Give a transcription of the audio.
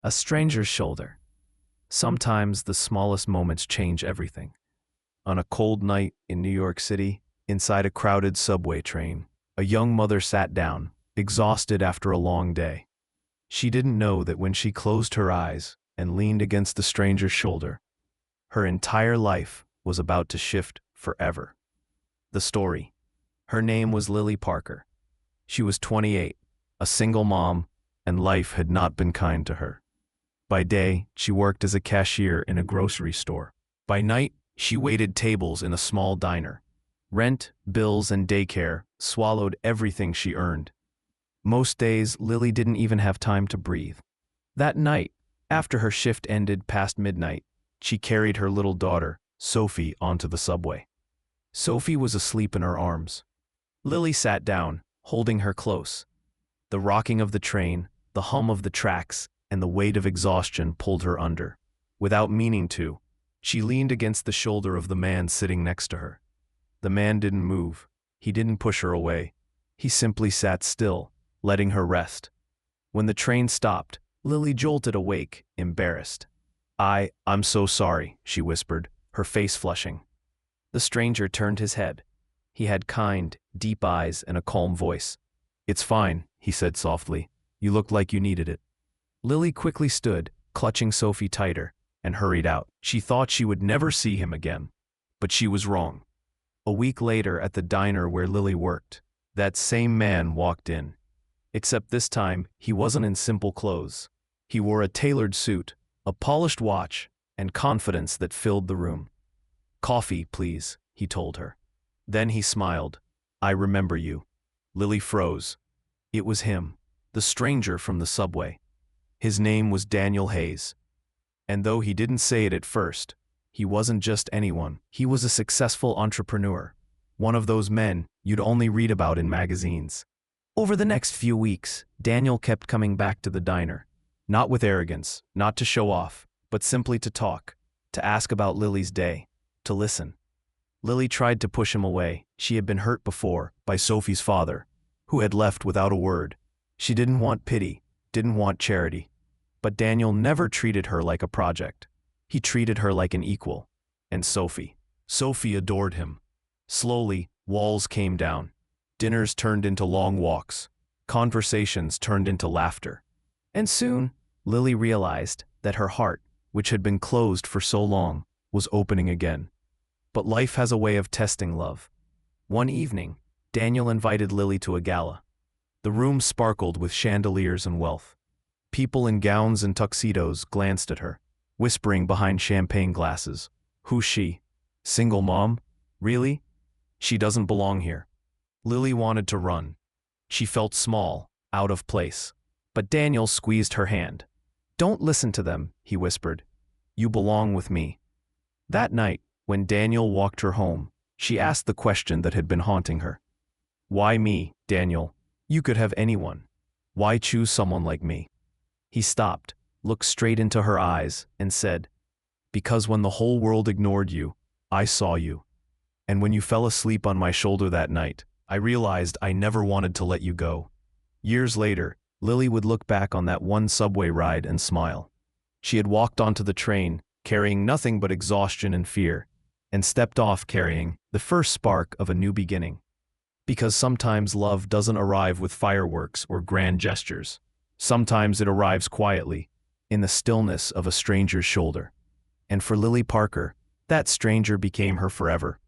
A stranger's shoulder. Sometimes the smallest moments change everything. On a cold night in New York City, inside a crowded subway train, a young mother sat down, exhausted after a long day. She didn't know that when she closed her eyes and leaned against the stranger's shoulder, her entire life was about to shift forever. The story. Her name was Lily Parker. She was 28, a single mom, and life had not been kind to her. By day, she worked as a cashier in a grocery store. By night, she waited tables in a small diner. Rent, bills, and daycare swallowed everything she earned. Most days, Lily didn't even have time to breathe. That night, after her shift ended past midnight, she carried her little daughter, Sophie, onto the subway. Sophie was asleep in her arms. Lily sat down, holding her close. The rocking of the train, the hum of the tracks, and the weight of exhaustion pulled her under. Without meaning to, she leaned against the shoulder of the man sitting next to her. The man didn't move. He didn't push her away. He simply sat still, letting her rest. When the train stopped, Lily jolted awake, embarrassed. I'm so sorry," she whispered, her face flushing. The stranger turned his head. He had kind, deep eyes and a calm voice. "It's fine," he said softly. "You looked like you needed it." Lily quickly stood, clutching Sophie tighter, and hurried out. She thought she would never see him again. But she was wrong. A week later, at the diner where Lily worked, that same man walked in. Except this time, he wasn't in simple clothes. He wore a tailored suit, a polished watch, and confidence that filled the room. "Coffee, please," he told her. Then he smiled. "I remember you." Lily froze. It was him, the stranger from the subway. His name was Daniel Hayes. And though he didn't say it at first, he wasn't just anyone. He was a successful entrepreneur, one of those men you'd only read about in magazines. Over the next few weeks, Daniel kept coming back to the diner, not with arrogance, not to show off, but simply to talk, to ask about Lily's day, to listen. Lily tried to push him away. She had been hurt before by Sophie's father, who had left without a word. She didn't want pity, didn't want charity. But Daniel never treated her like a project. He treated her like an equal. And Sophie adored him. Slowly, walls came down. Dinners turned into long walks. Conversations turned into laughter. And soon, Lily realized that her heart, which had been closed for so long, was opening again. But life has a way of testing love. One evening, Daniel invited Lily to a gala. The room sparkled with chandeliers and wealth. People in gowns and tuxedos glanced at her, whispering behind champagne glasses. "Who's she? Single mom? Really? She doesn't belong here." Lily wanted to run. She felt small, out of place. But Daniel squeezed her hand. "Don't listen to them," he whispered. "You belong with me." That night, when Daniel walked her home, she asked the question that had been haunting her. "Why me, Daniel? You could have anyone. Why choose someone like me?" He stopped, looked straight into her eyes, and said, "Because when the whole world ignored you, I saw you. And when you fell asleep on my shoulder that night, I realized I never wanted to let you go." Years later, Lily would look back on that one subway ride and smile. She had walked onto the train, carrying nothing but exhaustion and fear, and stepped off carrying the first spark of a new beginning. Because sometimes love doesn't arrive with fireworks or grand gestures. Sometimes it arrives quietly, in the stillness of a stranger's shoulder. And for Lily Parker, that stranger became her forever.